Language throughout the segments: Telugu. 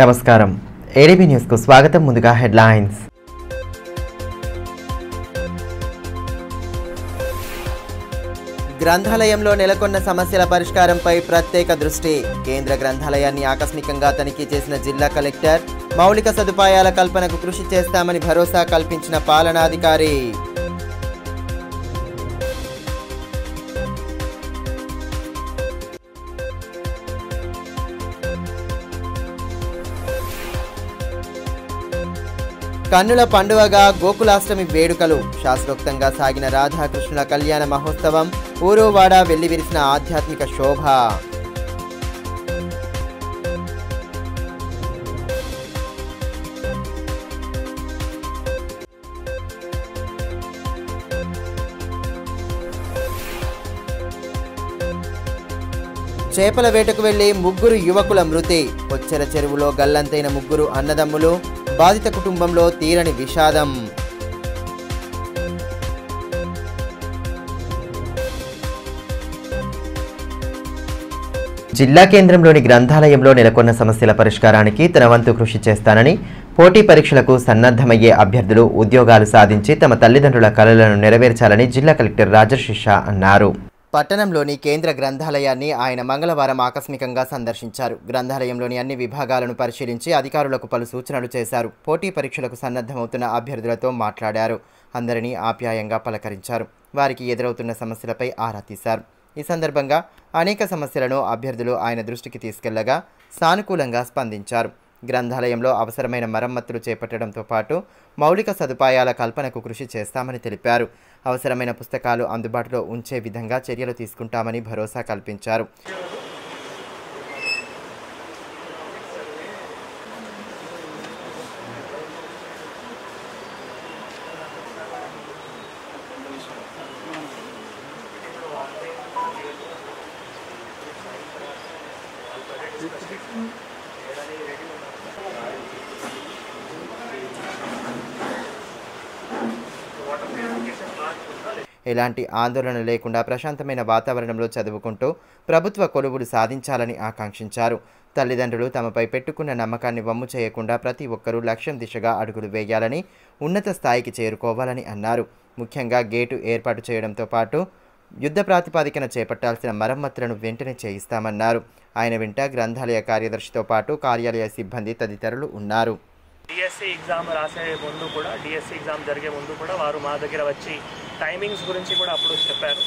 నమస్కారం ఏడీబీ న్యూస్ కు స్వాగతం. ముందుగా హెడ్లైన్స్. గ్రంథాలయంలో నెలకొన్న సమస్యల పరిష్కారంపై ప్రత్యేక దృష్టి. కేంద్ర గ్రంథాలయాన్ని ఆకస్మికంగా తనిఖీ చేసిన జిల్లా కలెక్టర్. మౌలిక సదుపాయాల కల్పనకు కృషి చేస్తామని భరోసా కల్పించిన పాలనాధికారి. కన్నుల పండుగగా గోకులాష్టమి వేడుకలు. శాస్త్రోక్తంగా సాగిన రాధాకృష్ణుల కళ్యాణ మహోత్సవం. ఊరువాడ వెల్లివిరిసిన ఆధ్యాత్మిక శోభ. చేపల వేటకు వెళ్లి 3 యువకుల మృతి. కొచ్చెర చెరువులో గల్లంతైన 3 అన్నదమ్ములు. బాధిత కుటుంబంలో తీరని విషాదం. జిల్లా కేంద్రంలోని గ్రంథాలయంలో నెలకొన్న సమస్యల పరిష్కారానికి తన వంతు కృషి చేస్తానని, పోటీ పరీక్షలకు సన్నద్ధమయ్యే అభ్యర్థులు ఉద్యోగాలు సాధించి తమ తల్లిదండ్రుల కలలను నెరవేర్చాలని జిల్లా కలెక్టర్ రాజర్షి షా అన్నారు. పట్టణంలోని కేంద్ర గ్రంథాలయాన్ని ఆయన మంగళవారం ఆకస్మికంగా సందర్శించారు. గ్రంథాలయంలోని అన్ని విభాగాలను పరిశీలించి అధికారులకు పలు సూచనలు చేశారు. పోటీ పరీక్షలకు సన్నద్ధమవుతున్న అభ్యర్థులతో మాట్లాడారు. అందరినీ ఆప్యాయంగా పలకరించారు. వారికి ఎదురవుతున్న సమస్యలపై ఆరా తీశారు. ఈ సందర్భంగా అనేక సమస్యలను అభ్యర్థులు ఆయన దృష్టికి తీసుకెళ్లగా సానుకూలంగా స్పందించారు. గ్రంథాలయంలో అవసరమైన మరమ్మతులు చేపట్టడంతో పాటు మౌలిక సదుపాయాల కల్పనకు కృషి చేస్తామని తెలిపారు. అవసరమైన పుస్తకాలు అందుబాటులో ఉంచే విధంగా చర్యలు తీసుకుంటామని భరోసా కల్పించారు. ఎలాంటి ఆందోళన లేకుండా ప్రశాంతమైన వాతావరణంలో చదువుకుంటూ ప్రభుత్వ కొలువులు సాధించాలని ఆకాంక్షించారు. తల్లిదండ్రులు తమపై పెట్టుకున్న నమ్మకాన్ని వమ్ము చేయకుండా ప్రతి ఒక్కరూ లక్ష్యం దిశగా అడుగులు వేయాలని, ఉన్నత స్థాయికి చేరుకోవాలని అన్నారు. ముఖ్యంగా గేటు ఏర్పాటు చేయడంతో పాటు యుద్ధ ప్రాతిపదికన చేపట్టాల్సిన మరమ్మతులను వెంటనే చేయిస్తామన్నారు. ఆయన వెంట గ్రంథాలయ కార్యదర్శితో పాటు కార్యాలయ సిబ్బంది తదితరులు ఉన్నారు. డిఎస్సి ఎగ్జామ్ రాసే ముందు కూడా, డిఎస్సి ఎగ్జామ్ జరిగే ముందు కూడా వారు మా దగ్గర వచ్చి టైమింగ్స్ గురించి కూడా అప్పుడు చెప్పారు.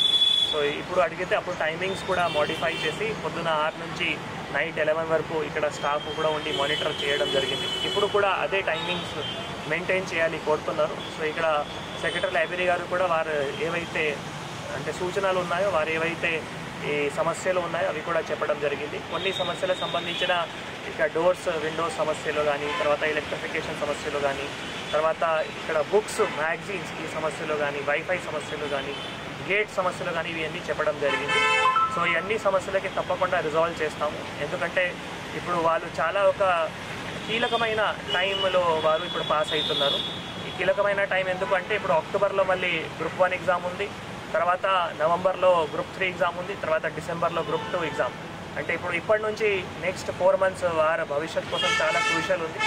సో ఇప్పుడు అడిగితే అప్పుడు టైమింగ్స్ కూడా మోడిఫై చేసి పొద్దున 6 నుంచి నైట్ 11 వరకు ఇక్కడ స్టాఫ్ కూడా ఉండి మానిటర్ చేయడం జరిగింది. ఇప్పుడు కూడా అదే టైమింగ్స్ మెయింటైన్ చేయాలి కోరుతున్నారు. సో ఇక్కడ సెక్రటరీ లైబ్రరీ గారు కూడా వారు ఏవైతే సూచనలు ఉన్నాయో, వారు ఏవైతే ఈ సమస్యలు ఉన్నాయో అవి కూడా చెప్పడం జరిగింది. కొన్ని సమస్యలకు సంబంధించిన ఇక్కడ డోర్స్, విండోస్ సమస్యలు కానీ, తర్వాత ఎలక్ట్రిఫికేషన్ సమస్యలు కానీ, తర్వాత ఇక్కడ బుక్స్, మ్యాగజైన్స్ ఈ సమస్యలు కానీ, వైఫై సమస్యలు కానీ, గేట్ సమస్యలు కానీ ఇవన్నీ చెప్పడం జరిగింది. సో ఈ అన్ని సమస్యలకి తప్పకుండా రిజాల్వ్ చేస్తాము. ఎందుకంటే ఇప్పుడు వాళ్ళు చాలా ఒక కీలకమైన టైంలో వారు ఇప్పుడు పాస్ అవుతున్నారు. ఈ కీలకమైన టైం ఎందుకంటే ఇప్పుడు అక్టోబర్లో మళ్ళీ గ్రూప్ 1 ఎగ్జామ్ ఉంది, తర్వాత నవంబర్లో గ్రూప్ 3 ఎగ్జామ్ ఉంది, తర్వాత డిసెంబర్లో గ్రూప్ 2 ఎగ్జామ్. అంటే ఇప్పుడు ఇప్పటి నుంచి నెక్స్ట్ 4 మంత్స్ వారి భవిష్యత్ కోసం చాలా క్రూషియల్ ఉంది.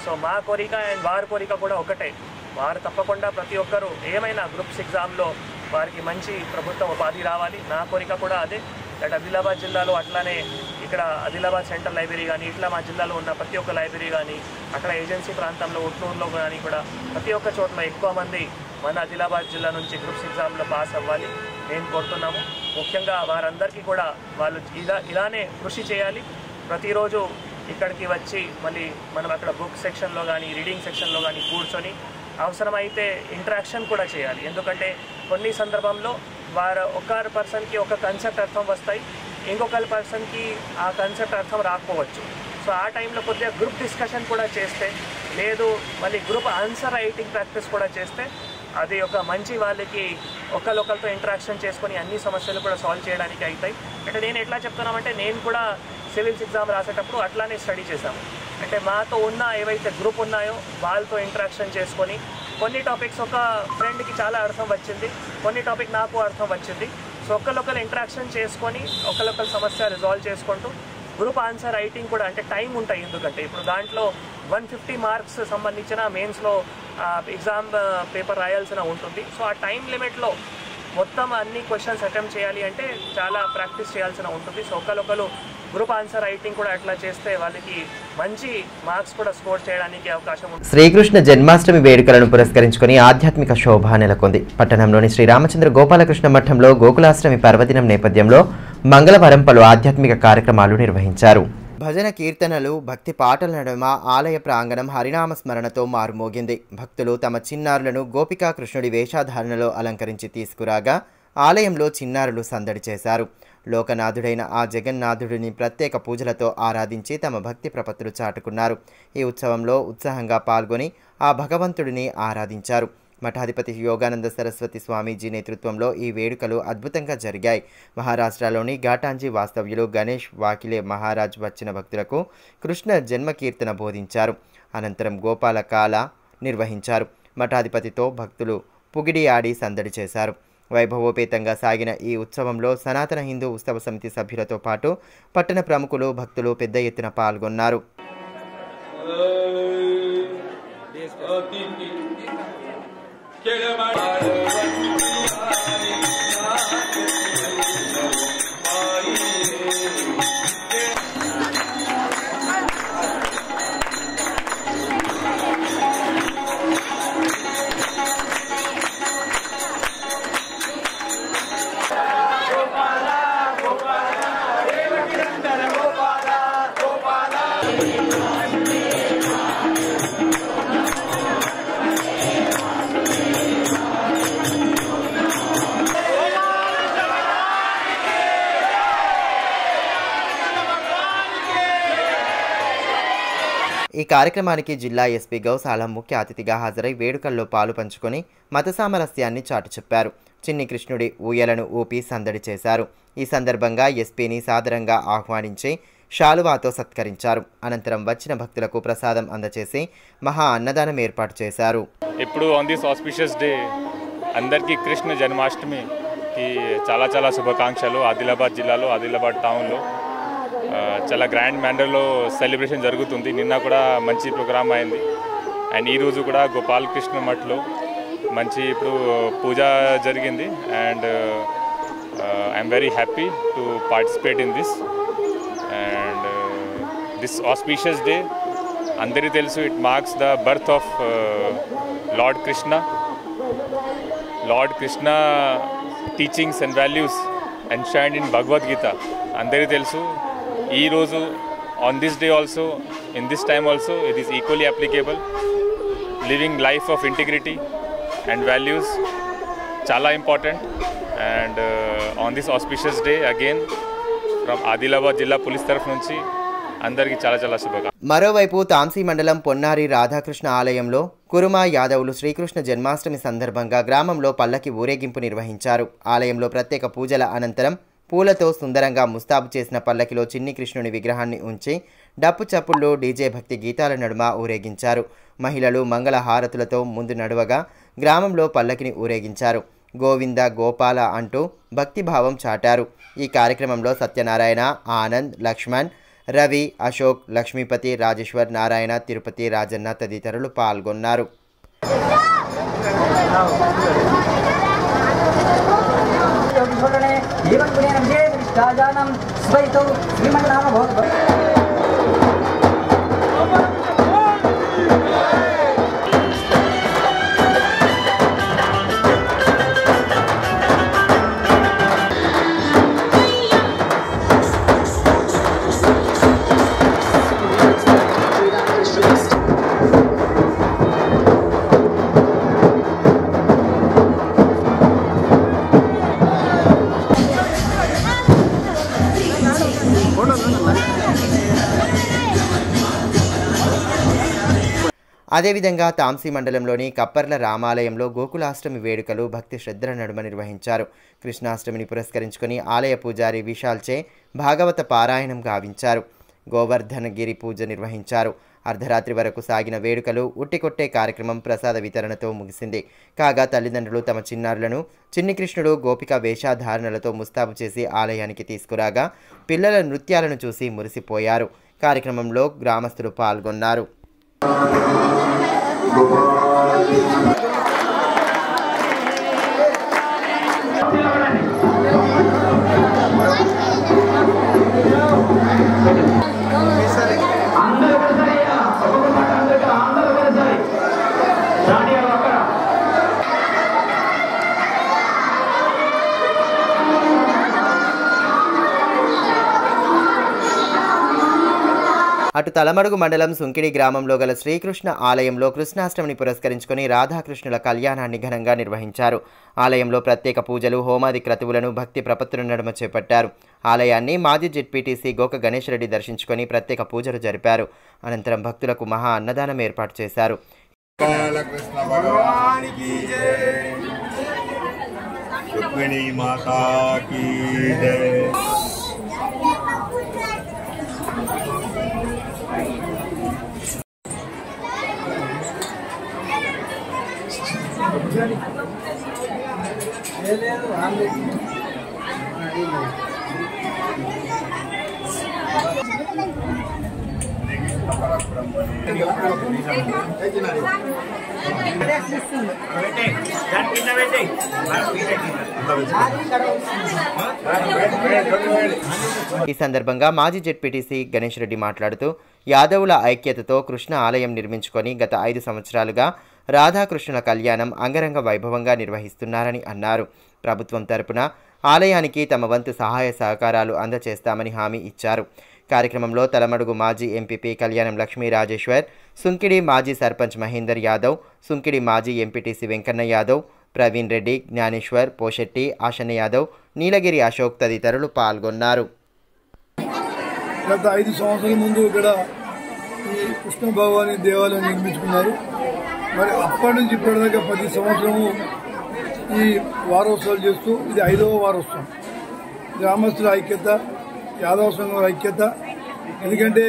సో మా కోరిక అండ్ వారి కోరిక కూడా ఒకటే. వారు తప్పకుండా ప్రతి ఒక్కరూ ఏమైనా గ్రూప్స్ ఎగ్జామ్లో వారికి మంచి ప్రభుత్వ ఉపాధి రావాలి. నా కోరిక కూడా అదే. అటు ఆదిలాబాద్ జిల్లాలో అట్లానే ఇక్కడ ఆదిలాబాద్ సెంట్రల్ లైబ్రరీ కానీ, ఇట్లా మా జిల్లాలో ఉన్న ప్రతి ఒక్క లైబ్రరీ కానీ, అక్కడ ఏజెన్సీ ప్రాంతంలో ఉట్నూరులో కానీ కూడా ప్రతి ఒక్క చోట్ల ఎక్కువ మంది మన ఆదిలాబాద్ జిల్లా నుంచి గ్రూప్స్ ఎగ్జామ్లో పాస్ అవ్వాలి నేను కోరుతున్నాము. ముఖ్యంగా వారందరికీ కూడా వాళ్ళు ఇలానే కృషి చేయాలి. ప్రతిరోజు ఇక్కడికి వచ్చి మళ్ళీ మనం అక్కడ బుక్ సెక్షన్లో కానీ, రీడింగ్ సెక్షన్లో కానీ కూర్చొని అవసరమైతే ఇంటరాక్షన్ కూడా చేయాలి. ఎందుకంటే కొన్ని సందర్భంలో వారు ఒక పర్సన్కి ఒక కన్సెప్ట్ అర్థం వస్తాయి, ఇంకొక పర్సన్కి ఆ కన్సెప్ట్ అర్థం రాకపోవచ్చు. సో ఆ టైంలో కొద్దిగా గ్రూప్ డిస్కషన్ కూడా చేస్తే, లేదు మళ్ళీ గ్రూప్ ఆన్సర్ రైటింగ్ ప్రాక్టీస్ కూడా చేస్తే అది ఒక మంచి వాళ్ళకి ఒకరితో ఇంటరాక్షన్ చేసుకొని అన్ని సమస్యలు కూడా సాల్వ్ చేయడానికి అవుతాయి. అంటే నేను ఎట్లా చెప్తున్నామంటే, నేను కూడా సివిల్స్ ఎగ్జామ్ రాసేటప్పుడు అట్లానే స్టడీ చేశాము. అంటే మాతో ఉన్న ఏవైతే గ్రూప్ ఉన్నాయో వాళ్ళతో ఇంటరాక్షన్ చేసుకొని కొన్ని టాపిక్స్ ఒక ఫ్రెండ్కి చాలా అర్థం వచ్చింది, కొన్ని టాపిక్ నాకు అర్థం వచ్చింది. సో ఒకళ్ళొకరు ఇంటరాక్షన్ చేసుకొని ఒకళ్ళొకరు సమస్య రిజాల్వ్ చేసుకుంటూ గ్రూప్ ఆన్సర్ రైటింగ్ కూడా అంటే టైం ఉంటాయి. ఎందుకంటే ఇప్పుడు దాంట్లో 150 మార్క్స్ సంబంధించిన మెయిన్స్లో ఎగ్జామ్ పేపర్ రాయాల్సిన ఉంటుంది. సో ఆ టైం లిమిట్లో మొత్తం అన్ని క్వశ్చన్స్ అటెంప్ట్ చేయాలి అంటే చాలా ప్రాక్టీస్ చేయాల్సిన ఉంటుంది. సో ఒకరు గ్రూప్ ఆన్సర్ రైటింగ్ కూడా అట్లా చేస్తే వాళ్ళకి మంచి మార్క్స్ కూడా స్కోర్ చేయడానికి అవకాశం ఉంటుంది. శ్రీకృష్ణ జన్మాష్టమి వేడుకలను పురస్కరించుకొని ఆధ్యాత్మిక శోభ నెలకొంది. పట్టణంలోని శ్రీ రామచంద్ర గోపాలకృష్ణ మఠంలో గోకులాష్టమి పర్వదినం నేపథ్యంలో మంగళవారం పలు ఆధ్యాత్మిక కార్యక్రమాలు నిర్వహించారు. భజన కీర్తనలు భక్తి పాటల నడుమ ఆలయ ప్రాంగణం హరినామ స్మరణతో మారుమోగింది. భక్తులు తమ చిన్నారులను గోపికా కృష్ణుడి వేషధారణలో అలంకరించి తీసుకురాగా ఆలయంలో చిన్నారులు సందడి చేశారు. లోకనాథుడైన ఆ జగన్నాథుడిని ప్రత్యేక పూజలతో ఆరాధించి తమ భక్తి ప్రపత్తులు చాటుకున్నారు. ఈ ఉత్సవంలో ఉత్సాహంగా పాల్గొని ఆ భగవంతుడిని ఆరాధించారు. మఠాధిపతి యోగానంద సరస్వతి స్వామీజీ నేతృత్వంలో ఈ వేడుకలు అద్భుతంగా జరిగాయి. మహారాష్ట్రలోని ఘాటాంజీ వాస్తవ్యులు గణేష్ వాకిలే మహారాజ్ వచ్చిన భక్తులకు కృష్ణ జన్మకీర్తన బోధించారు. అనంతరం గోపాల కాల నిర్వహించారు. మఠాధిపతితో భక్తులు పుగిడి ఆడి సందడి చేశారు. వైభవోపేతంగా సాగిన ఈ ఉత్సవంలో సనాతన హిందూ ఉత్సవ సమితి సభ్యులతో పాటు పట్టణ ప్రముఖులు భక్తులు పెద్ద ఎత్తున పాల్గొన్నారు. ఈ కార్యక్రమానికి జిల్లా ఎస్పీ గౌసాలం ముఖ్య అతిథిగా హాజరై వేడుకల్లో పాలు పంచుకొని మత సామరస్యాన్ని చాటి చెప్పారు. చిన్ని కృష్ణుడి ఊయలను ఊపి సందడి చేశారు. ఈ సందర్భంగా ఎస్పీని సాదరంగా ఆహ్వానించి శాలువాతో సత్కరించారు. అనంతరం వచ్చిన భక్తులకు ప్రసాదం అందచేసి మహా అన్నదానం ఏర్పాటు చేశారు. ఇప్పుడు ఆన్ దిస్ ఆస్పిషియస్ డే అందరికీ కృష్ణ జన్మాష్టమికి చాలా శుభాకాంక్షలు. ఆదిలాబాద్ జిల్లాలో ఆదిలాబాద్ టౌన్లో చాలా గ్రాండ్ మ్యానర్లో సెలబ్రేషన్ జరుగుతుంది. నిన్న కూడా మంచి ప్రోగ్రామ్ అయింది. అండ్ ఈరోజు కూడా గోపాలకృష్ణ మఠ్లో మంచి ఇప్పుడు పూజ జరిగింది. And I'm very happy to participate in this. And this auspicious day అందరికీ తెలుసు, it marks the birth of lord Krishna. Lord Krishna teachings and values enshrined in Bhagavad Gita అందరికీ తెలుసు. ఈ రోజు on this day also, in this time also, it is equally applicable. Living life of integrity and values చాలా important. And on this auspicious day again from Adilabad జిల్లా పోలీస్ తరఫు నుంచి అందరికీ చాలా శుభాకాంక్షలు. మరోవైపు తాంసీ మండలం పొన్నారి రాధాకృష్ణ ఆలయంలో కురుమా యాదవులు శ్రీకృష్ణ జన్మాష్టమి సందర్భంగా గ్రామంలో పల్లకి ఊరేగింపు నిర్వహించారు. ఆలయంలో ప్రత్యేక పూజల అనంతరం పూలతో సుందరంగా ముస్తాబు చేసిన పల్లకిలో చిన్ని కృష్ణుని విగ్రహాన్ని ఉంచి డప్పు చప్పుళ్ళు డీజే భక్తి గీతాల నడుమ ఊరేగించారు. మహిళలు మంగళ హారతులతో ముందు నడువగా గ్రామంలో పల్లకిని ఊరేగించారు. గోవింద గోపాల అంటూ భక్తిభావం చాటారు. ఈ కార్యక్రమంలో సత్యనారాయణ, ఆనంద్, లక్ష్మణ్, రవి, అశోక్, లక్ష్మీపతి, రాజేశ్వర్, నారాయణ, తిరుపతి, రాజన్న తదితరులు పాల్గొన్నారు. అదేవిధంగా తాంసీ మండలంలోని కప్పర్ల రామాలయంలో గోకులాష్టమి వేడుకలు భక్తి శ్రద్ధల నడుమ నిర్వహించారు. కృష్ణాష్టమిని పురస్కరించుకొని ఆలయ పూజారి విశాల్చే భాగవత పారాయణం గావించారు. గోవర్ధనగిరి పూజ నిర్వహించారు. అర్ధరాత్రి వరకు సాగిన వేడుకలు ఉట్టికొట్టే కార్యక్రమం ప్రసాద వితరణతో ముగిసింది. కాగా తల్లిదండ్రులు తమ చిన్నారులను చిన్ని కృష్ణుడు గోపిక వేషధారణలతో ముస్తాబు చేసి ఆలయానికి తీసుకురాగా పిల్లల నృత్యాలను చూసి మురిసిపోయారు. కార్యక్రమంలో గ్రామస్తులు పాల్గొన్నారు. అటు తలమడుగు మండలం సుంకిడి గ్రామంలో గల శ్రీకృష్ణ ఆలయంలో కృష్ణాష్టమిని పురస్కరించుకొని రాధాకృష్ణుల కళ్యాణాన్ని ఘనంగా నిర్వహించారు. ఆలయంలో ప్రత్యేక పూజలు, హోమాది క్రతువులను భక్తి ప్రపత్తుల నడుమ చేపట్టారు. ఆలయాన్ని మాజీ జెడ్పీటీసీ గోక గణేష్ రెడ్డి దర్శించుకొని ప్రత్యేక పూజలు జరిపారు. అనంతరం భక్తులకు మహా అన్నదానం ఏర్పాటు చేశారు. ఈ సందర్భంగా మాజీ జెడ్పీటీసీ గణేష్ రెడ్డి మాట్లాడుతూ యాదవుల ఐక్యతతో కృష్ణ ఆలయం నిర్మించుకొని గత 5 సంవత్సరాలుగా రాధాకృష్ణుల కళ్యాణం అంగరంగ వైభవంగా నిర్వహిస్తున్నారని అన్నారు. ప్రభుత్వం తరపున ఆలయానికి తమ వంతు సహాయ సహకారాలు అందజేస్తామని హామీ ఇచ్చారు. కార్యక్రమంలో తలమడుగు మాజీ ఎంపీపీ కళ్యాణం లక్ష్మీ రాజేశ్వర్, సుంకిడి మాజీ సర్పంచ్ మహేందర్ యాదవ్, సుంకిడి మాజీ ఎంపీటీసీ వెంకన్న యాదవ్, ప్రవీణ్ రెడ్డి, జ్ఞానేశ్వర్, పోషెట్టి, ఆశన్న యాదవ్, నీలగిరి అశోక్ తదితరులు పాల్గొన్నారు. గత 5 సంవత్సరాల ముందు ఇక్కడ ఈ కృష్ణ భగవాని దేవాలయం నిర్మించుకున్నారు. మరి అప్పటి నుంచి ఇప్పటిదాకా ప్రతి సంవత్సరము ఈ వారోత్సవాలు చేస్తూ ఇది 5వ వారోత్సవం. గ్రామస్తుల ఐక్యత, యాదవ సంఘం ఐక్యత, ఎందుకంటే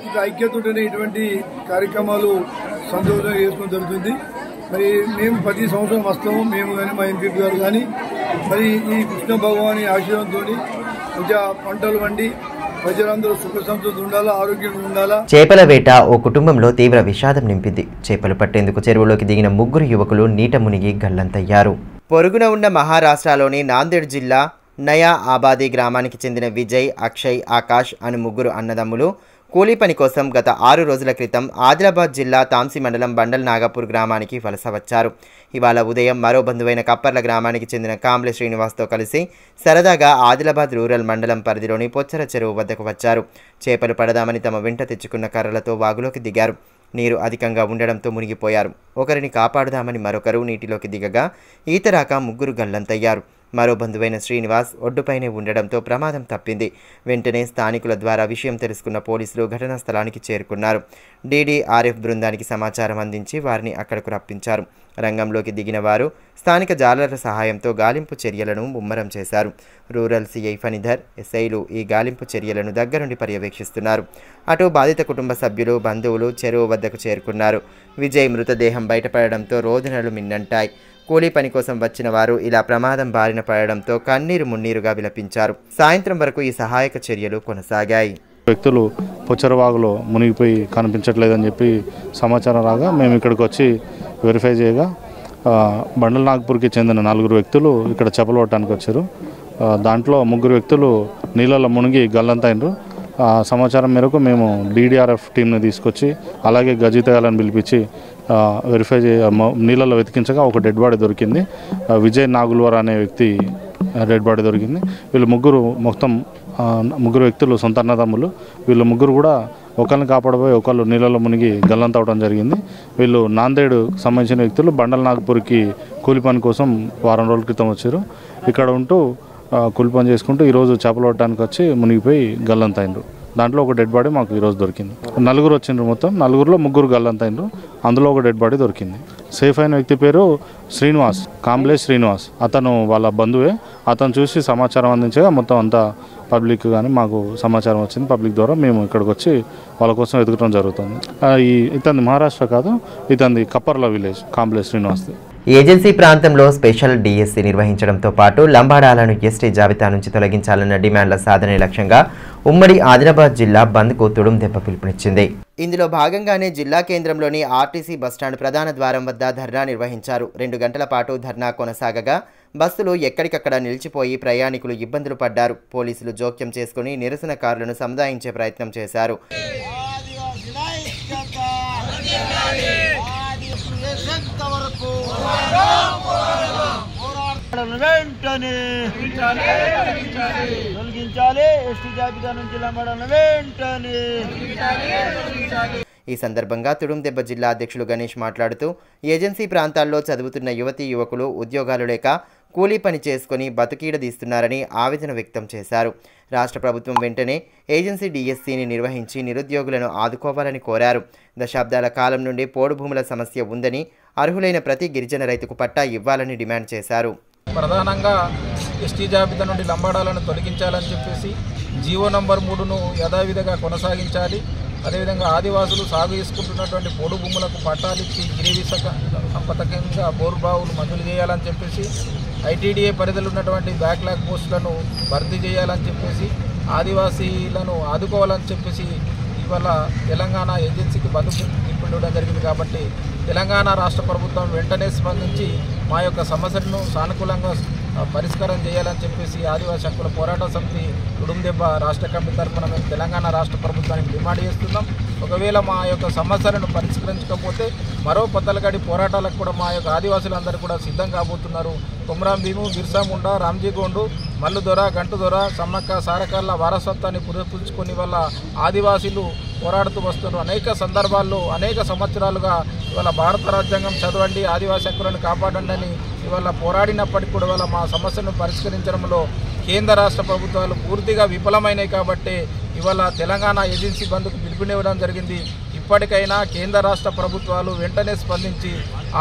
ఇక ఐక్యత ఉంటేనే ఇటువంటి కార్యక్రమాలు సంతోషంగా చేసుకోవడం జరుగుతుంది. మరి మేము ప్రతి సంవత్సరం వస్తాము, మేము కానీ మా ఎంపీ గారు కానీ. మరి ఈ కృష్ణ భగవాని ఆశీర్వాదంతో మంచిగా పంటలు వండి ప్రజలందరూ సుఖ సంతృప్తి ఉండాలా, ఆరోగ్యంగా ఉండాలా. చేపల వేట ఓ కుటుంబంలో తీవ్ర విషాదం నింపింది. చేపలు పట్టేందుకు చెరువులోకి దిగిన 3 యువకులు నీట మునిగి గల్లంతయ్యారు. పొరుగున ఉన్న మహారాష్ట్రలోని నాందేడ్ జిల్లా నయా ఆబాదీ గ్రామానికి చెందిన విజయ్, అక్షయ్, ఆకాష్ అను 3 అన్నదమ్ములు కూలీ పని కోసం గత 6 రోజుల క్రితం ఆదిలాబాద్ జిల్లా తాంసి మండలం బండల్ నాగపూర్ గ్రామానికి వలస వచ్చారు. ఇవాళ ఉదయం మరో బంధువైన కప్పర్ల గ్రామానికి చెందిన కాంబ్లే శ్రీనివాస్తో కలిసి సరదాగా ఆదిలాబాద్ రూరల్ మండలం పరిధిలోని పొచ్చర చెరువు వద్దకు వచ్చారు. చేపలు పడదామని తమ వెంట తెచ్చుకున్న కర్రలతో వాగులోకి దిగారు. నీరు అధికంగా ఉండడంతో మునిగిపోయారు. ఒకరిని కాపాడుదామని మరొకరు నీటిలోకి దిగగా ఈతరాక 3 గల్లంతయ్యారు. మరో బంధువైన శ్రీనివాస్ ఒడ్డుపైనే ఉండడంతో ప్రమాదం తప్పింది. వెంటనే స్థానికుల ద్వారా విషయం తెలుసుకున్న పోలీసులు ఘటనా స్థలానికి చేరుకున్నారు. డీడీఆర్ఎఫ్ బృందానికి సమాచారం అందించి వారిని అక్కడకు రప్పించారు. రంగంలోకి దిగిన వారు స్థానిక జాలర్ల సహాయంతో గాలింపు చర్యలను ముమ్మరం చేశారు. రూరల్ సిఐ ఫణిధర్, ఎస్ఐలు ఈ గాలింపు చర్యలను దగ్గరుండి పర్యవేక్షిస్తున్నారు. అటు బాధిత కుటుంబ సభ్యులు, బంధువులు చెరువు వద్దకు చేరుకున్నారు. విజయ్ మృతదేహం బయటపడడంతో రోదనలు మిన్నంటాయి. కూలీ పని కోసం వచ్చిన వారు ఇలా ప్రమాదం బారిన పడడంతో కన్నీరు మున్నీరుగా విలపించారు. సాయంత్రం వరకు ఈ సహాయక చర్యలు కొనసాగాయి. వ్యక్తులు పొచ్చరవాగులో మునిగిపోయి కనిపించట్లేదని చెప్పి సమాచారం రాగా మేము ఇక్కడికి వచ్చి వెరిఫై చేయగా బండల్ నాగపూర్కి చెందిన 4 వ్యక్తులు ఇక్కడ చేపలు పట్టడానికి వచ్చారు. దాంట్లో 3 వ్యక్తులు నీళ్ళలో మునిగి గల్లంతైనరు. సమాచారం మేరకు మేము డీడీఆర్ఎఫ్ టీంని తీసుకొచ్చి అలాగే గజితగాలను పిలిపించి వెరిఫై నీళ్ళలో వెతికించగా ఒక డెడ్ బాడీ దొరికింది. విజయ్ నాగుల్వర్ అనే వ్యక్తి డెడ్ బాడీ దొరికింది. వీళ్ళు మొత్తం 3 వ్యక్తులు సొంత అన్నదమ్ములు. వీళ్ళు 3 కూడా ఒకరిని కాపాడబోయి ఒకళ్ళు నీళ్ళలో మునిగి గల్లంత అవడం జరిగింది. వీళ్ళు నాందేడ్ సంబంధించిన వ్యక్తులు బండల్ నాగపూర్కి కూలి పని కోసం వారం రోజుల క్రితం వచ్చారు. ఇక్కడ ఉంటూ కూలి పని చేసుకుంటూ ఈరోజు చేపలు పట్టడానికి వచ్చి మునిగిపోయి గల్లంతైనరు. దాంట్లో ఒక డెడ్ బాడీ మాకు ఈరోజు దొరికింది. 4 వచ్చిండ్రు. మొత్తం 4లో 3 గల్లంతైనరు. అందులో ఒక డెడ్ బాడీ దొరికింది. సేఫ్ అయిన వ్యక్తి పేరు శ్రీనివాస్, కాంబ్లేజ్ శ్రీనివాస్. అతను వాళ్ళ బంధువే. అతను చూసి సమాచారం అందించగా మొత్తం అంతా పబ్లిక్ కానీ మాకు సమాచారం వచ్చింది. పబ్లిక్ ద్వారా మేము ఇక్కడికి వచ్చి వాళ్ళ కోసం వెతకడం జరుగుతుంది. ఇతని మహారాష్ట్ర కాదు, ఇతని కప్పర్ల విలేజ్ కాంబ్లేజ్ శ్రీనివాస్ది. ఏజెన్సీ ప్రాంతంలో స్పెషల్ డిఎస్సి నిర్వహించడంతో పాటు లంబాడాలను ఎస్టీ జాబితా నుంచి తొలగించాలన్న డిమాండ్ల సాధనే లక్ష్యంగా ఉమ్మడి ఆదిలాబాద్ జిల్లా బంద్కు తుడుం దెబ్బ పిలుపునిచ్చింది. ఇందులో భాగంగానే జిల్లా కేంద్రంలోని ఆర్టీసీ బస్టాండ్ ప్రధాన ద్వారం వద్ద ధర్నా నిర్వహించారు. 2 గంటల పాటు ధర్నా కొనసాగగా బస్సులు ఎక్కడికక్కడ నిలిచిపోయి ప్రయాణికులు ఇబ్బందులు పడ్డారు. పోలీసులు జోక్యం చేసుకుని నిరసనకారులను సముదాయించే ప్రయత్నం చేశారు. ఈ సందర్భంగా తుడుం దెబ్బ జిల్లా అధ్యక్షులు గణేష్ మాట్లాడుతూ ఏజెన్సీ ప్రాంతాల్లో చదువుతున్న యువతీ యువకులు ఉద్యోగాలు లేక కూలీ పని చేసుకుని బతుకీడదీస్తున్నారని ఆవేదన వ్యక్తం చేశారు. రాష్ట్ర ప్రభుత్వం వెంటనే ఏజెన్సీ డిఎస్సిని నిర్వహించి నిరుద్యోగులను ఆదుకోవాలని కోరారు. దశాబ్దాల కాలం నుండి పోడు భూముల సమస్య ఉందని, అర్హులైన ప్రతి గిరిజన రైతుకు పట్టా ఇవ్వాలని డిమాండ్ చేశారు. ప్రధానంగా ఎస్టీ జాబితా నుండి లంబాడాలను తొలగించాలని చెప్పేసి జీవో నంబర్ 3ను యథావిధిగా కొనసాగించాలి. అదేవిధంగా ఆదివాసులు సాగు చేసుకుంటున్నటువంటి పోడు భూములకు పట్టాలిచ్చి గిరివి పథకంగా బోర్బావులు మంజూరు చేయాలని చెప్పేసి ఐటీడీఏ పరిధిలో ఉన్నటువంటి బ్యాక్లాగ్ పోస్టులను భర్తీ చేయాలని చెప్పేసి ఆదివాసీలను ఆదుకోవాలని చెప్పేసి ఇవాళ తెలంగాణ ఏజెన్సీకి బంధు పిలుపునివ్వడం జరిగింది. కాబట్టి తెలంగాణ రాష్ట్ర ప్రభుత్వం వెంటనే స్పందించి మా యొక్క సమస్యలను సానుకూలంగా పరిష్కారం చేయాలని చెప్పేసి ఆదివాసీ హక్కుల పోరాట సమితి తుడుం దెబ్బ రాష్ట్ర కమిటీ తరఫున మేము తెలంగాణ రాష్ట్ర ప్రభుత్వానికి డిమాండ్ చేస్తున్నాం. ఒకవేళ మా యొక్క సమస్యలను పరిష్కరించకపోతే మరో పద్దలగడి పోరాటాలకు కూడా మా యొక్క ఆదివాసులందరూ కూడా సిద్ధం కాబోతున్నారు. కొమరం భీము, బిర్సా ముండా, రామ్జీగోండు, మల్లుదొర, గంటుదొర, సమ్మక్క సారకర్ల వారసత్వాన్ని పురస్కరించుకుని వల్ల ఆదివాసీలు పోరాడుతూ వస్తున్నారు. అనేక సందర్భాల్లో అనేక సంవత్సరాలుగా ఇవాళ భారత రాజ్యాంగం చదవండి, ఆదివాసీ హక్కులను కాపాడండి అని ఇవాళ పోరాడినప్పటికీ కూడా ఇవాళ మా సమస్యను పరిష్కరించడంలో కేంద్ర రాష్ట్ర ప్రభుత్వాలు పూర్తిగా విఫలమైనాయి. కాబట్టి ఇవాళ తెలంగాణ ఏజెన్సీ బంద్కు పిలుపునివ్వడం జరిగింది. ఇప్పటికైనా కేంద్ర రాష్ట్ర ప్రభుత్వాలు వెంటనే స్పందించి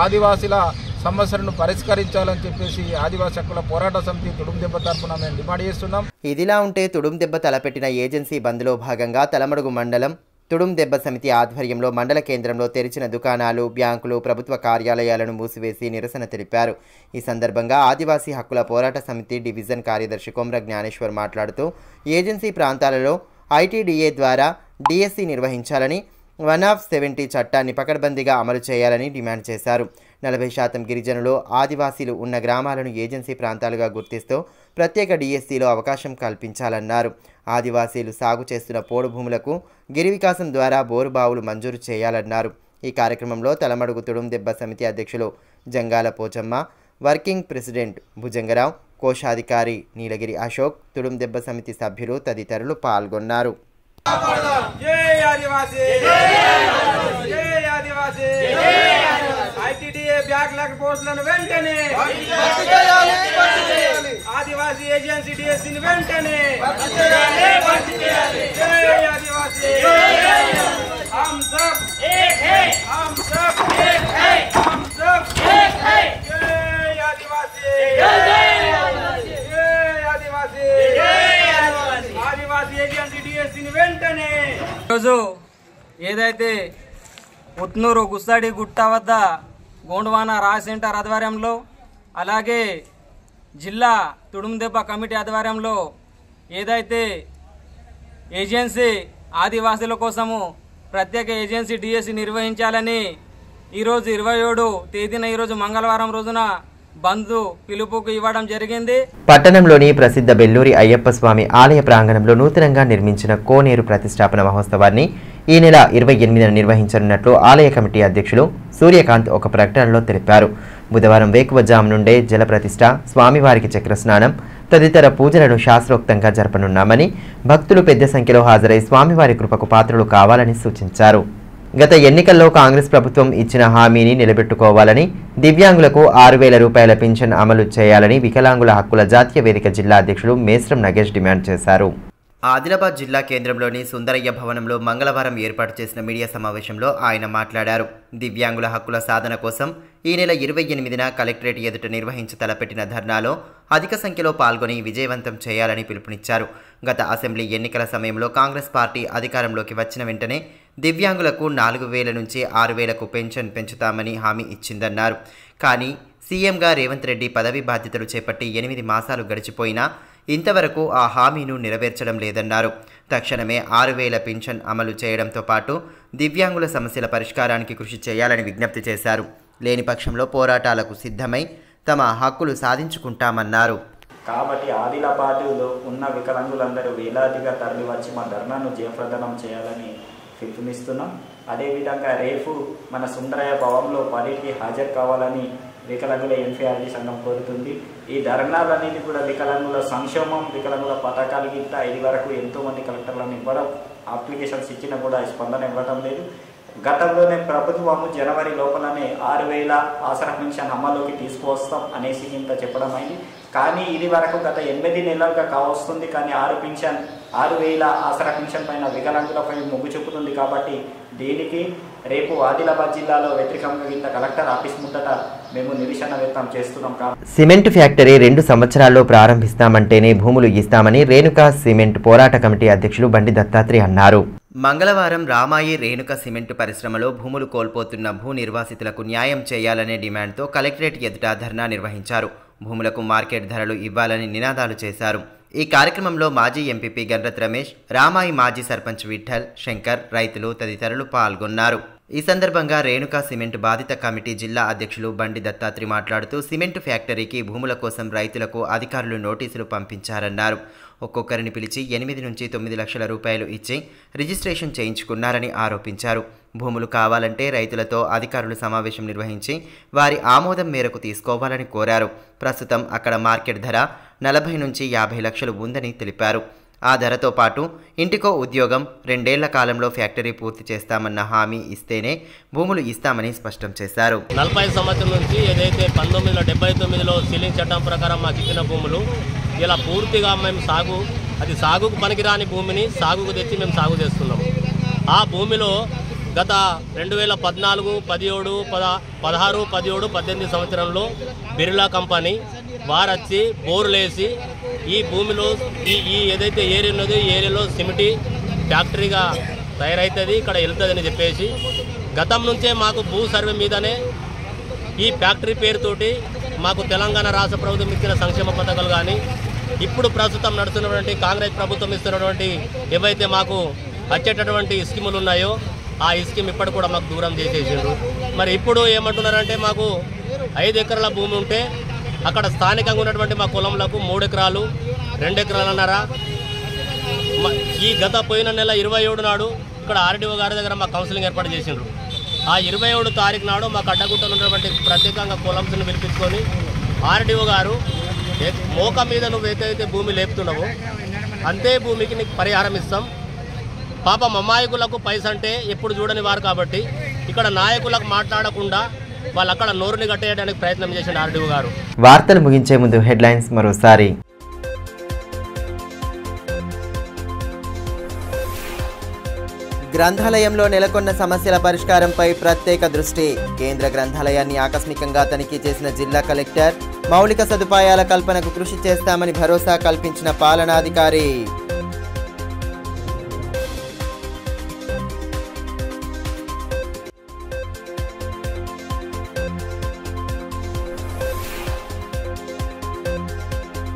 ఆదివాసీల సమస్యలను పరిష్కరించాలని చెప్పేసి ఆదివాసీ హక్కుల పోరాట సమితి తుడుం దెబ్బ తరఫున మేము డిమాండ్ చేస్తున్నాం. ఇదిలా ఉంటే తుడుం దెబ్బ తలపెట్టిన ఏజెన్సీ బంద్లో భాగంగా తలమడుగు మండలం తుడుం దెబ్బ సమితి ఆధ్వర్యంలో మండల కేంద్రంలో తెరిచిన దుకాణాలు, బ్యాంకులు, ప్రభుత్వ కార్యాలయాలను మూసివేసి నిరసన తెలిపారు. ఈ సందర్భంగా ఆదివాసీ హక్కుల పోరాట సమితి డివిజన్ కార్యదర్శి కొమ్ర జ్ఞానేశ్వర్ మాట్లాడుతూ ఏజెన్సీ ప్రాంతాలలో ఐటీడీఏ ద్వారా డిఎస్సి నిర్వహించాలని, 1/70 చట్టాన్ని పకడ్బందీగా అమలు చేయాలని డిమాండ్ చేశారు. 40% గిరిజనులు, ఆదివాసీలు ఉన్న గ్రామాలను ఏజెన్సీ ప్రాంతాలుగా గుర్తిస్తూ ప్రత్యేక డిఎస్సిలో అవకాశం కల్పించాలన్నారు. ఆదివాసీలు సాగు చేస్తున్న పోడు భూములకు గిరి వికాసం ద్వారా బోరుబావులు మంజూరు చేయాలన్నారు. ఈ కార్యక్రమంలో తలమడుగు తుడుం దెబ్బ సమితి అధ్యక్షులు జంగాల పోచమ్మ, వర్కింగ్ ప్రెసిడెంట్ భుజంగరావు, కోశాధికారి నీలగిరి అశోక్, తుడుం దెబ్బ సమితి సభ్యులు తదితరులు పాల్గొన్నారు. బ్యాక్లాగ్ పోస్టులను వెంటనే ఆదివాసీ ఏజెన్సీ డిఎస్సీని వెంటనే ఆదివాసీ हम सब एक है हम सब एक है हम सब एक है जय आदिवासी जय आदिवासी ఆదివాసీ ఏజెన్సీ డిఎస్సీని వెంటనే రోజు ఏదైతే ఉట్నూరు గుస్సాడి గుట్ట వద్ద గోండవాన రా సెంటర్ ఆధ్వర్యంలో, అలాగే జిల్లా తుడుం దెబ్బ కమిటీ ఆధ్వర్యంలో ఏదైతే ఏజెన్సీ ఆదివాసీల కోసము ప్రత్యేక ఏజెన్సీ డిఎస్సి నిర్వహించాలని ఈరోజు 27 తేదీన ఈరోజు మంగళవారం రోజున బంధు పిలుపుకు ఇవ్వడం జరిగింది. పట్టణంలోని ప్రసిద్ధ బెల్లూరి అయ్యప్ప స్వామి ఆలయ ప్రాంగణంలో నూతనంగా నిర్మించిన కోనేరు ప్రతిష్టాపన మహోత్సవాన్ని ఈ నెల 28న నిర్వహించనున్నట్లు ఆలయ కమిటీ అధ్యక్షులు సూర్యకాంత్ ఒక ప్రకటనలో తెలిపారు. బుధవారం వేకువజాము నుండే జల ప్రతిష్ఠ, స్వామివారికి చక్రస్నానం తదితర పూజలను శాస్త్రోక్తంగా జరపనున్నామని, భక్తులు పెద్ద సంఖ్యలో హాజరై స్వామివారి కృపకు పాత్రలు కావాలని సూచించారు. గత ఎన్నికల్లో కాంగ్రెస్ ప్రభుత్వం ఇచ్చిన హామీని నిలబెట్టుకోవాలని, దివ్యాంగులకు 6,000 రూపాయల పింఛన్ అమలు చేయాలని వికలాంగుల హక్కుల జాతీయ వేదిక జిల్లా అధ్యక్షులు మేస్రం నగేష్ డిమాండ్ చేశారు. ఆదిలాబాద్ జిల్లా కేంద్రంలోని సుందరయ్య భవనంలో మంగళవారం ఏర్పాటు చేసిన మీడియా సమావేశంలో ఆయన మాట్లాడారు. దివ్యాంగుల హక్కుల సాధన కోసం ఈ నెల 28న కలెక్టరేట్ ఎదుట నిర్వహించి తలపెట్టిన ధర్నాలో అధిక సంఖ్యలో పాల్గొని విజయవంతం చేయాలని పిలుపునిచ్చారు. గత అసెంబ్లీ ఎన్నికల సమయంలో కాంగ్రెస్ పార్టీ అధికారంలోకి వచ్చిన వెంటనే దివ్యాంగులకు 4,000 నుంచి 6,000కు పెన్షన్ పెంచుతామని హామీ ఇచ్చిందన్నారు. కానీ సీఎంగా రేవంత్ రెడ్డి పదవి బాధ్యతలు చేపట్టి 8 మాసాలు గడిచిపోయినా ఇంతవరకు ఆ హామీను నెరవేర్చడం లేదన్నారు. తక్షణమే 6,000 పెన్షన్ అమలు చేయడంతో పాటు దివ్యాంగుల సమస్యల పరిష్కారానికి కృషి చేయాలని విజ్ఞప్తి చేశారు. లేని పక్షంలో పోరాటాలకు సిద్ధమై తమ హక్కులు సాధించుకుంటామన్నారు. కాబట్టి ఆదిలాబాద్లో ఉన్న వికలాంగులందరూ వేలాదిగా తరలి వచ్చి మా ధర్నాను జయప్రదనం చేయాలని పిలుపునిస్తున్నాం. అదేవిధంగా రేపు మన సుందరయ్య భవన్లో 10కి హాజరు కావాలని వికలాంగుల ఎన్ఫీఆర్డీ సంఘం కోరుతుంది. ఈ ధర్నాలనేది కూడా వికలాంగుల సంక్షేమం, వికలాంగుల పథకాలు గిట్ట ఇది వరకు ఎంతోమంది కలెక్టర్లను ఇవ్వడం, అప్లికేషన్స్ ఇచ్చినా కూడా స్పందన ఇవ్వడం లేదు. గతంలోనే ప్రభుత్వము జనవరి లోపలనే 6,000 ఆసరా పెన్షన్ అమలులోకి తీసుకువస్తాం అనేసి ఇంత చెప్పడం అయింది. కానీ ఇది వరకు గత 8 నెలలుగా కావస్తుంది. కానీ 6,000 ఆసరా పెన్షన్ పైన వికలాంగులపై మొగ్గు చూపుతుంది. కాబట్టి దీనికి రేపు ఆదిలాబాద్ జిల్లాలో వ్యతిరేకంగా ఇంత కలెక్టర్ ఆఫీస్ ముందట మేము నిరసన వ్యక్తం చేస్తున్నాం. సిమెంట్ ఫ్యాక్టరీ 2 సంవత్సరాల్లో ప్రారంభిస్తామంటేనే భూములు ఇస్తామని రేణుకా సిమెంట్ పోరాట కమిటీ అధ్యక్షులు బండి దత్తాత్రి అన్నారు. మంగళవారం రామాయి రేణుక సిమెంట్ పరిశ్రమలో భూములు కోల్పోతున్న భూ నిర్వాసితులకు న్యాయం చేయాలనే డిమాండ్తో కలెక్టరేట్ ఎదుట ధర్నా నిర్వహించారు. భూములకు మార్కెట్ ధరలు ఇవ్వాలని నినాదాలు చేశారు. ఈ కార్యక్రమంలో మాజీ ఎంపీపీ గణరత్ రమేష్, రామాయి మాజీ సర్పంచ్ విఠల్, శంకర్, రైతులు తదితరులు పాల్గొన్నారు. ఈ సందర్భంగా రేణుకా సిమెంట్ బాధిత కమిటీ జిల్లా అధ్యక్షులు బండి దత్తాత్రి మాట్లాడుతూ సిమెంట్ ఫ్యాక్టరీకి భూముల కోసం రైతులకు అధికారులు నోటీసులు పంపించారన్నారు. ఒక్కొక్కరిని పిలిచి 8 నుంచి 9 లక్షల రూపాయలు ఇచ్చి రిజిస్ట్రేషన్ చేయించుకున్నారని ఆరోపించారు. భూములు కావాలంటే రైతులతో అధికారులు సమావేశం నిర్వహించి వారి ఆమోదం మేరకు తీసుకోవాలని కోరారు. ప్రస్తుతం అక్కడ మార్కెట్ ధర 40 నుంచి 50 లక్షలు ఉందని తెలిపారు. ఆ ధరతో పాటు ఇంటికో ఉద్యోగం, 2 ఏళ్ల కాలంలో ఫ్యాక్టరీ పూర్తి చేస్తామన్న హామీ ఇస్తేనే భూములు ఇస్తామని స్పష్టం చేశారు. 40 సంవత్సరం నుంచి ఏదైతే 1979లో సీలింగ్ చట్టం ప్రకారం మాకు ఇచ్చిన భూములు ఇలా పూర్తిగా మేము సాగుకు పనికిరాని భూమిని సాగుకు తెచ్చి మేము సాగు చేస్తున్నాము. ఆ భూమిలో గత 2014, 17, 16, 17, 18 సంవత్సరంలో బిర్లా కంపెనీ వారొచ్చి బోర్లేసి ఈ భూమిలో ఈ ఏదైతే ఏరియా ఉన్నదో ఈ ఏరియాలో సిమెంట్ ఫ్యాక్టరీగా తయారవుతుంది, ఇక్కడ వెళ్తుందని చెప్పేసి గతం నుంచే మాకు భూ సర్వే మీదనే ఈ ఫ్యాక్టరీ పేరుతోటి మాకు తెలంగాణ రాష్ట్ర ప్రభుత్వం ఇచ్చిన సంక్షేమ పథకాలు కానీ ఇప్పుడు ప్రస్తుతం నడుస్తున్నటువంటి కాంగ్రెస్ ప్రభుత్వం ఇస్తున్నటువంటి ఏవైతే మాకు వచ్చేటటువంటి స్కీములు ఉన్నాయో ఆ స్కీమ్ ఇప్పటి కూడా మాకు దూరం చేసేసారు. మరి ఇప్పుడు ఏమంటున్నారంటే మాకు 5 ఎకరాల భూమి ఉంటే అక్కడ స్థానికంగా ఉన్నటువంటి మా కులంలకు 3 ఎకరాలు 2 ఎకరాలన్నారా. ఈ గత పోయిన నెల 27 నాడు ఇక్కడ ఆర్డీఓ గారి దగ్గర మా కౌన్సిలింగ్ ఏర్పాటు చేసిండ్రు. ఆ 27 తారీఖు నాడు మాకు అడ్డగుట్టలు ఉన్నటువంటి ప్రత్యేకంగా కులంస్ని పిలిపించుకొని ఆర్డీఓ గారు మోక మీద నువ్వు ఏదైతే భూమి లేపుతున్నావో అంతే భూమికి నీకు పరిహారం ఇస్తాం. పాపం అమాయకులకు పైస అంటే ఎప్పుడు చూడని వారు కాబట్టి ఇక్కడ నాయకులకు మాట్లాడకుండా వాళ్ళు అక్కడ నోరుని కట్టేయడానికి ప్రయత్నం చేసిన ఆర్డీఓ గారు. వార్తలు ముగించే ముందు హెడ్లైన్స్ మరోసారి. గ్రంథాలయంలో నెలకొన్న సమస్యల పరిష్కారంపై ప్రత్యేక దృష్టి. కేంద్ర గ్రంథాలయాన్ని ఆకస్మికంగా తనిఖీ చేసిన జిల్లా కలెక్టర్. మౌలిక సదుపాయాల కల్పనకు కృషి చేస్తామని భరోసా కల్పించిన పాలనాధికారి.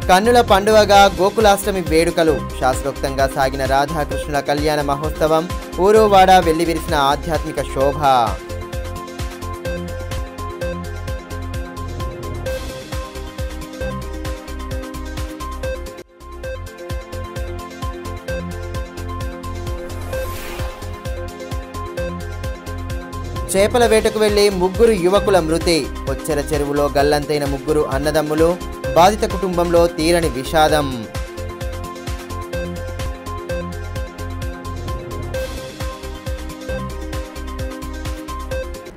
కన్నుల పండువగా గోకులాష్టమి వేడుకలు. శాస్త్రోక్తంగా సాగిన రాధాకృష్ణుల కళ్యాణ మహోత్సవం. ఊరువాడ వెల్లివిరిసిన ఆధ్యాత్మిక శోభ. చేపల వేటకు వెళ్లి 3 యువకుల మృతి. కొచ్చెర చెరువులో గల్లంతైన 3 అన్నదమ్ములు. బాధిత కుటుంబంలో తీరని విషాదం.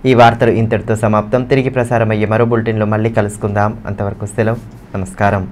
ఈ వార్తలు ఇంతటితో సమాప్తం. తిరిగి ప్రసారమయ్యే మరో బులెటిన్లో మళ్ళీ కలుసుకుందాం. అంతవరకు సెలవు. నమస్కారం.